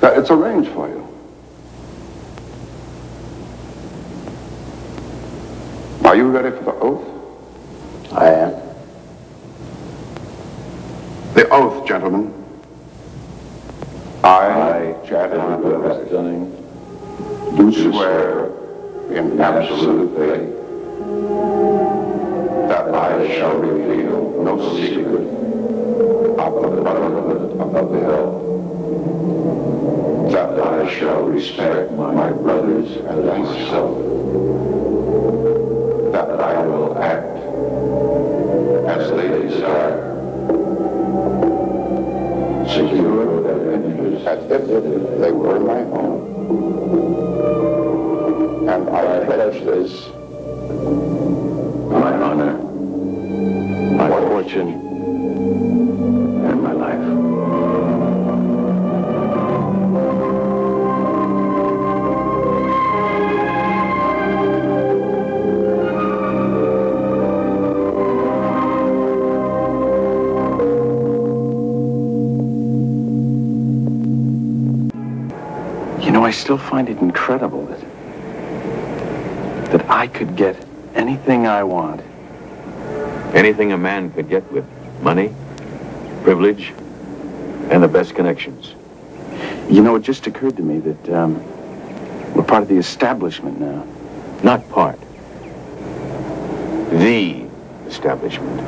It's arranged for you. Are you ready for the oath? I am. The oath, gentlemen. I, Chadwick Weston, do swear in absolute faith that I shall reveal no secret of the brotherhood of the hell, that I shall respect my brothers and myself, that I will act as they desire, secure their interests as if they were my own. And I pledge this, my honor, my fortune, and my life. You know, I still find it incredible that I could get anything I want. Anything a man could get with money, privilege, and the best connections. You know, it just occurred to me that we're part of the establishment now. Not part. The establishment.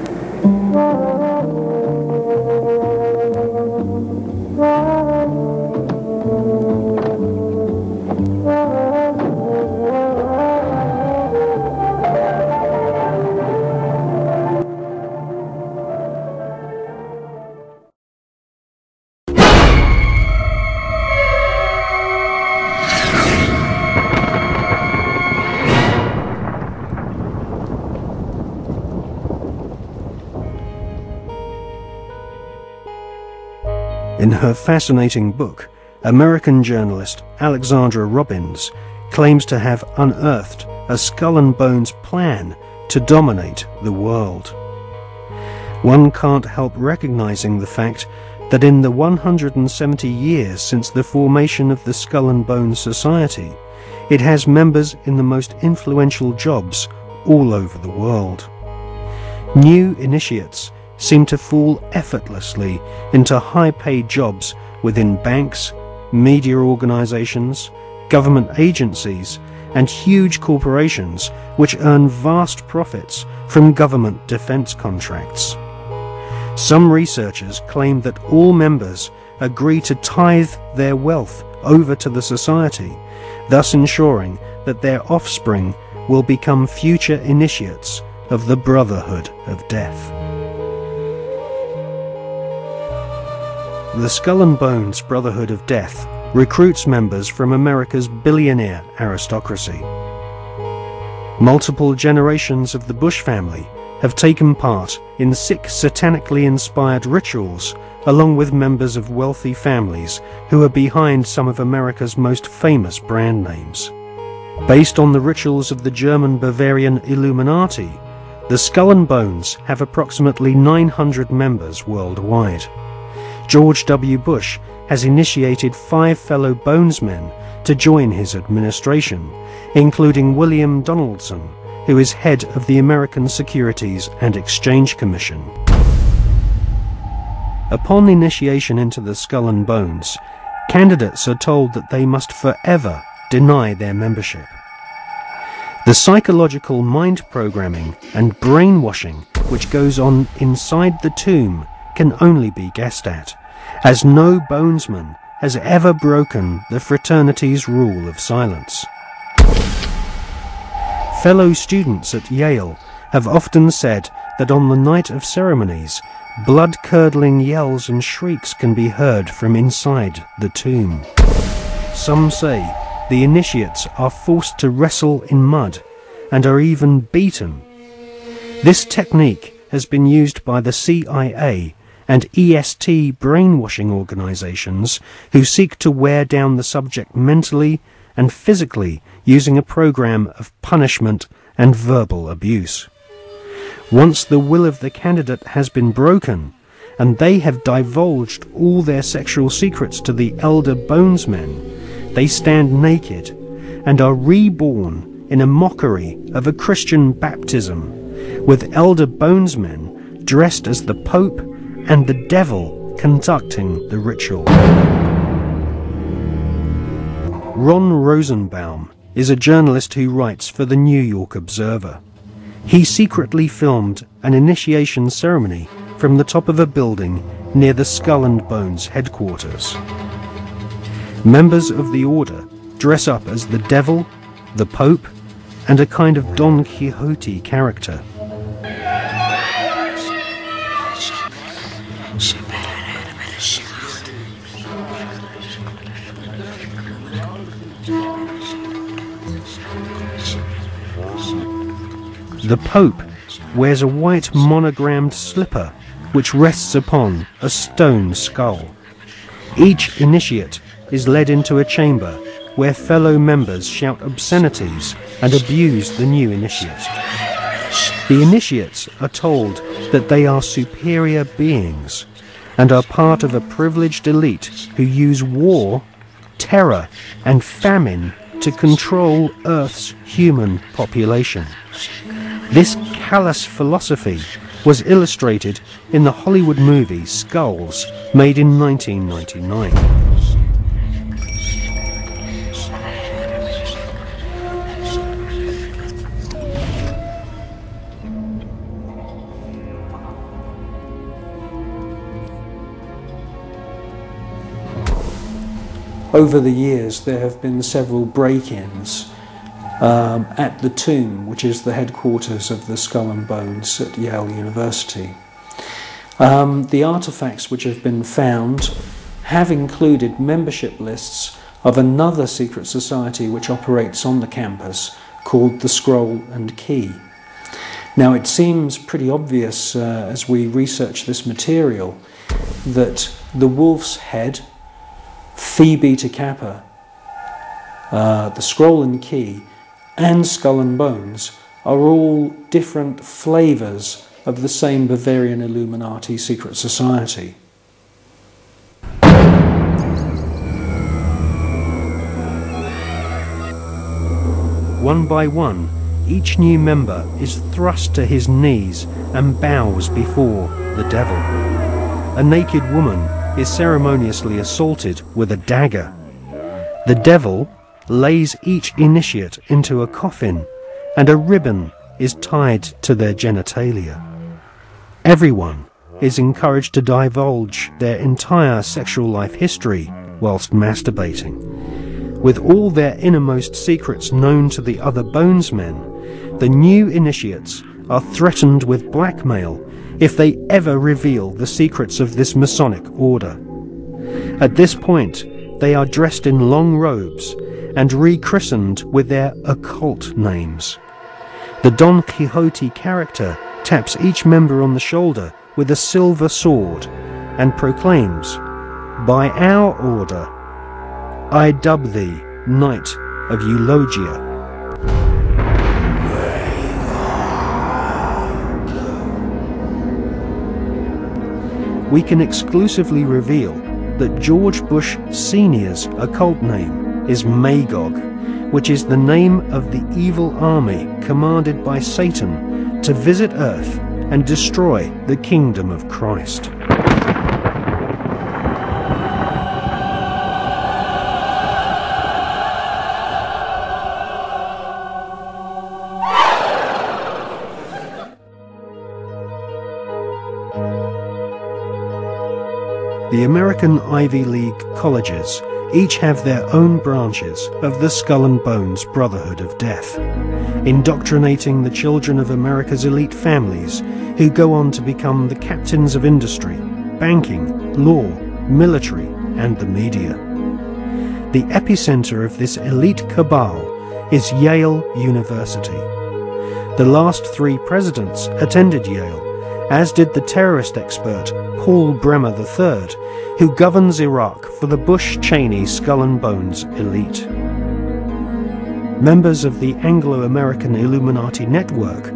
In her fascinating book, American journalist Alexandra Robbins claims to have unearthed a skull and bones plan to dominate the world. One can't help recognizing the fact that in the 170 years since the formation of the Skull and Bones Society, it has members in the most influential jobs all over the world. New initiates seem to fall effortlessly into high-paid jobs within banks, media organizations, government agencies, and huge corporations which earn vast profits from government defense contracts. Some researchers claim that all members agree to tithe their wealth over to the society, thus ensuring that their offspring will become future initiates of the Brotherhood of Death. The Skull and Bones Brotherhood of Death recruits members from America's billionaire aristocracy. Multiple generations of the Bush family have taken part in sick, satanically inspired rituals, along with members of wealthy families who are behind some of America's most famous brand names. Based on the rituals of the German Bavarian Illuminati, the Skull and Bones have approximately 900 members worldwide. George W. Bush has initiated 5 fellow Bonesmen to join his administration, including William Donaldson, who is head of the American Securities and Exchange Commission. Upon initiation into the Skull and Bones, candidates are told that they must forever deny their membership. The psychological mind programming and brainwashing which goes on inside the tomb can only be guessed at, as no Bonesman has ever broken the fraternity's rule of silence. Fellow students at Yale have often said that on the night of ceremonies, blood-curdling yells and shrieks can be heard from inside the tomb. Some say the initiates are forced to wrestle in mud and are even beaten. This technique has been used by the CIA and EST brainwashing organizations who seek to wear down the subject mentally and physically using a program of punishment and verbal abuse. Once the will of the candidate has been broken, and they have divulged all their sexual secrets to the elder bonesmen, they stand naked and are reborn in a mockery of a Christian baptism, with elder bonesmen dressed as the Pope and the devil conducting the ritual. Ron Rosenbaum is a journalist who writes for the New York Observer. He secretly filmed an initiation ceremony from the top of a building near the Skull and Bones headquarters. Members of the order dress up as the devil, the Pope, and a kind of Don Quixote character. The Pope wears a white monogrammed slipper which rests upon a stone skull. Each initiate is led into a chamber where fellow members shout obscenities and abuse the new initiate. The initiates are told that they are superior beings and are part of a privileged elite who use war, terror, and famine to control Earth's human population. This callous philosophy was illustrated in the Hollywood movie Skulls, made in 1999. Over the years, there have been several break-ins at the tomb, which is the headquarters of the Skull and Bones at Yale University. The artifacts which have been found have included membership lists of another secret society which operates on the campus called the Scroll and Key. Now, it seems pretty obvious as we research this material that the Wolf's Head, Phi Beta Kappa, the Scroll and Key, and Skull and Bones are all different flavours of the same Bavarian Illuminati secret society. One by one, each new member is thrust to his knees and bows before the devil. A naked woman is ceremoniously assaulted with a dagger. The devil lays each initiate into a coffin, and a ribbon is tied to their genitalia. Everyone is encouraged to divulge their entire sexual life history whilst masturbating. With all their innermost secrets known to the other bonesmen, the new initiates are threatened with blackmail if they ever reveal the secrets of this Masonic order. At this point, they are dressed in long robes and rechristened with their occult names. The Don Quixote character taps each member on the shoulder with a silver sword and proclaims, "By our order, I dub thee Knight of Eulogia." We can exclusively reveal that George Bush Sr.'s occult name is Magog, which is the name of the evil army commanded by Satan to visit Earth and destroy the kingdom of Christ. The American Ivy League colleges each have their own branches of the Skull and Bones Brotherhood of Death, indoctrinating the children of America's elite families who go on to become the captains of industry, banking, law, military, and the media. The epicenter of this elite cabal is Yale University. The last 3 presidents attended Yale, as did the terrorist expert Paul Bremer III, who governs Iraq for the Bush-Cheney Skull and Bones elite. Members of the Anglo-American Illuminati network